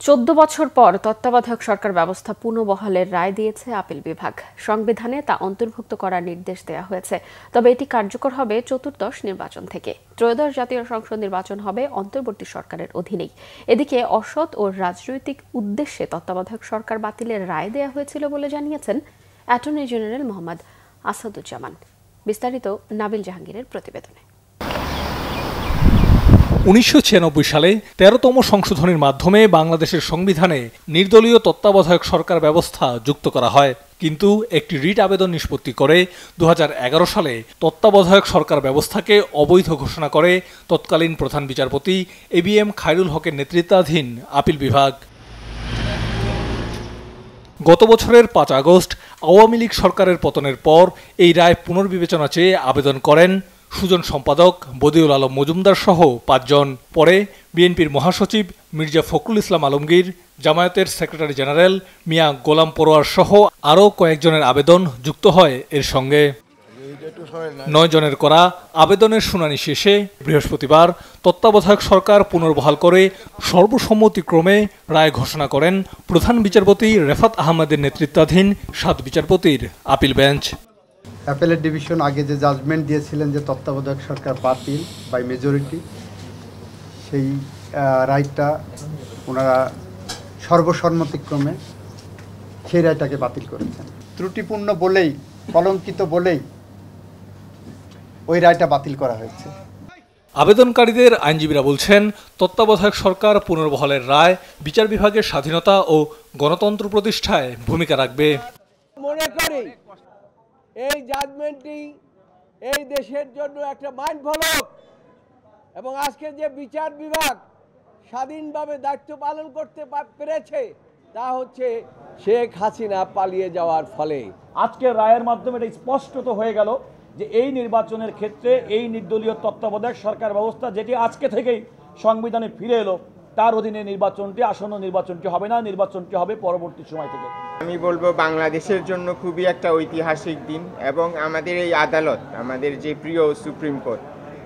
14 বছর পর তত্ত্বাবধায়ক সরকার ব্যবস্থা পুনর্বহালের রায় দিয়েছে আপিল বিভাগ। সংবিধানে তা অন্তর্ভুক্ত করার নির্দেশ দেওয়া হয়েছে। তবে এটি কার্যকর হবে চতুর্দশ নির্বাচন থেকে। ত্রয়োদশ জাতীয় সংসদ নির্বাচন হবে অন্তর্বর্তী সরকারের অধীনেই। এদিকে অসৎ ও রাজনৈতিক উদ্দেশ্যে তত্ত্বাবধায়ক সরকার বাতিলের রায় দেওয়া হয়েছিল বলে জানিয়েছেন অ্যাটর্নি জেনারেল মোহাম্মদ আসাদুজ্জামান। বিস্তারিত নাবিল জাহাঙ্গীরের প্রতিবেদনে। 1996 সালে 13তম সংশোধনীর মাধ্যমে বাংলাদেশের সংবিধানে নির্দলীয় তত্ত্বাবধায়ক সরকার ব্যবস্থা যুক্ত করা হয়। কিন্তু একটি রিট আবেদন নিষ্পত্তি করে 2011 সালে তত্ত্বাবধায়ক সরকার ব্যবস্থাকে অবৈধ ঘোষণা করে তৎকালীন প্রধান বিচারপতি ABM খায়রুল হকের নেতৃত্বাধীন আপিল বিভাগ। গত বছরের 5 আগস্ট আওয়ামী লীগ সরকারের পতনের পর এই রায় পুনর্বিবেচনা চেয়ে আবেদন করেন সুজন সম্পাদক বদিউল আলম মজুমদার সহ 5 জন। পরে বিএনপির মহাসচিব মির্জা ফখরুল ইসলাম আলমগীর, জামায়াতের সেক্রেটারি জেনারেল মিয়া গোলাম পরোয়ার সহ আরও কয়েকজনের আবেদন যুক্ত হয় এর সঙ্গে। 9 জনের করা আবেদনের শুনানি শেষে বৃহস্পতিবার তত্ত্বাবধায়ক সরকার পুনর্বহাল করে সর্বসম্মতিক্রমে রায় ঘোষণা করেন প্রধান বিচারপতি রেফাত আহমেদের নেতৃত্বাধীন 7 বিচারপতির আপিল বেঞ্চ। অ্যাপেলেট ডিভিশন আগে যে জাজমেন্ট দিয়েছিলেন যে তত্ত্বাবধায়ক সরকার বাতিল বাই মেজরিটি, সেই রায়টা ওনারা সর্বসম্মতিক্রমে সেই রায়টাকে বাতিল করেছেন। ত্রুটিপূর্ণ বলেই, কলঙ্কিত বলেই ওই রায়টা বাতিল করা হয়েছে। আবেদনকারীদের আইনজীবীরা বলছেন, তত্ত্বাবধায়ক সরকার পুনর্বহালের রায় বিচার বিভাগের স্বাধীনতা ও গণতন্ত্র প্রতিষ্ঠায় ভূমিকা রাখবে। মনে করি এই জাজমেন্টটি এই দেশের জন্য একটা মাইন্ড ফলক, এবং আজকে যে বিচার বিভাগ স্বাধীনভাবে দায়িত্ব পালন করতে পেরেছে তা হচ্ছে শেখ হাসিনা পালিয়ে যাওয়ার ফলে। আজকের রায়ের মাধ্যমে এটা স্পষ্টত হয়ে গেল যে এই নির্বাচনের ক্ষেত্রে এই নির্দলীয় তত্ত্বাবধায়ক সরকার ব্যবস্থা যেটি আজকে থেকেই সংবিধানে ফিরে এলো, তার অধীনে নির্বাচনটি, আসন্ন নির্বাচনটি হবে না, নির্বাচনটি হবে পরবর্তী সময় থেকে। আমি বলবো বাংলাদেশের জন্য খুবই একটা ঐতিহাসিক দিন, এবং আমাদের এই আদালত, আমাদের যে প্রিয় সুপ্রিম কোর্ট,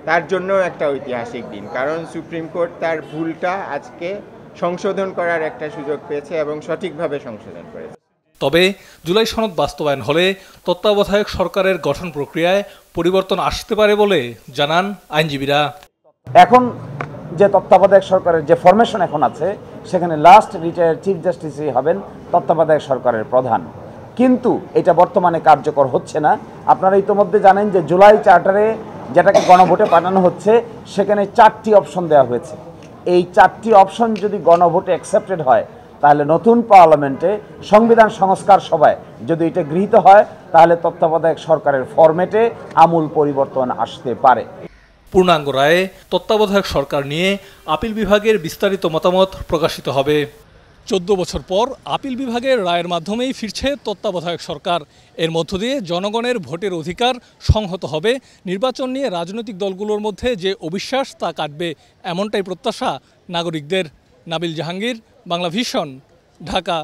তার জন্য একটা ঐতিহাসিক দিন। কারণ সুপ্রিম কোর্ট তার ভুলটা আজকে সংশোধন করার একটা সুযোগ পেয়েছে এবং সঠিকভাবে সংশোধন করেছে। তবে জুলাই সনদ বাস্তবায়ন হলে তত্ত্বাবধায়ক সরকারের গঠন প্রক্রিয়ায় পরিবর্তন আসতে পারে বলে জানান আইনজীবীরা। এখন যে তত্ত্বাবধায়ক সরকারের যে ফরমেশন এখন আছে, সেখানে লাস্ট রিটায়ার্ড চিফ জাস্টিসই হবেন তত্ত্বাবধায়ক সরকারের প্রধান। কিন্তু এটা বর্তমানে কার্যকর হচ্ছে না। আপনারা ইতিমধ্যে জানেন যে জুলাই চার্টারে যেটাকে গণভোটে পাঠানো হচ্ছে, সেখানে 4টি অপশন দেওয়া হয়েছে। এই 4টি অপশন যদি গণভোটে অ্যাকসেপ্টেড হয়, তাহলে নতুন পার্লামেন্টে সংবিধান সংস্কার সভায় যদি এটা গৃহীত হয়, তাহলে তত্ত্বাবধায়ক সরকারের ফরম্যাটে আমূল পরিবর্তন আসতে পারে। পূর্ণাঙ্গ রায়ে তত্ত্বাবধায়ক সরকার নিয়ে আপিল বিভাগের বিস্তারিত মতামত প্রকাশিত হবে। 14 বছর পর আপিল বিভাগের রায়ের মাধ্যমেই ফিরছে তত্ত্বাবধায়ক সরকার। এর মধ্য দিয়ে জনগণের ভোটের অধিকার সংহত হবে। নির্বাচন নিয়ে রাজনৈতিক দলগুলোর মধ্যে যে অবিশ্বাস তা কাটবে, এমনটাই প্রত্যাশা নাগরিকদের। নাবিল জাহাঙ্গীর, বাংলা ভিশন, ঢাকা।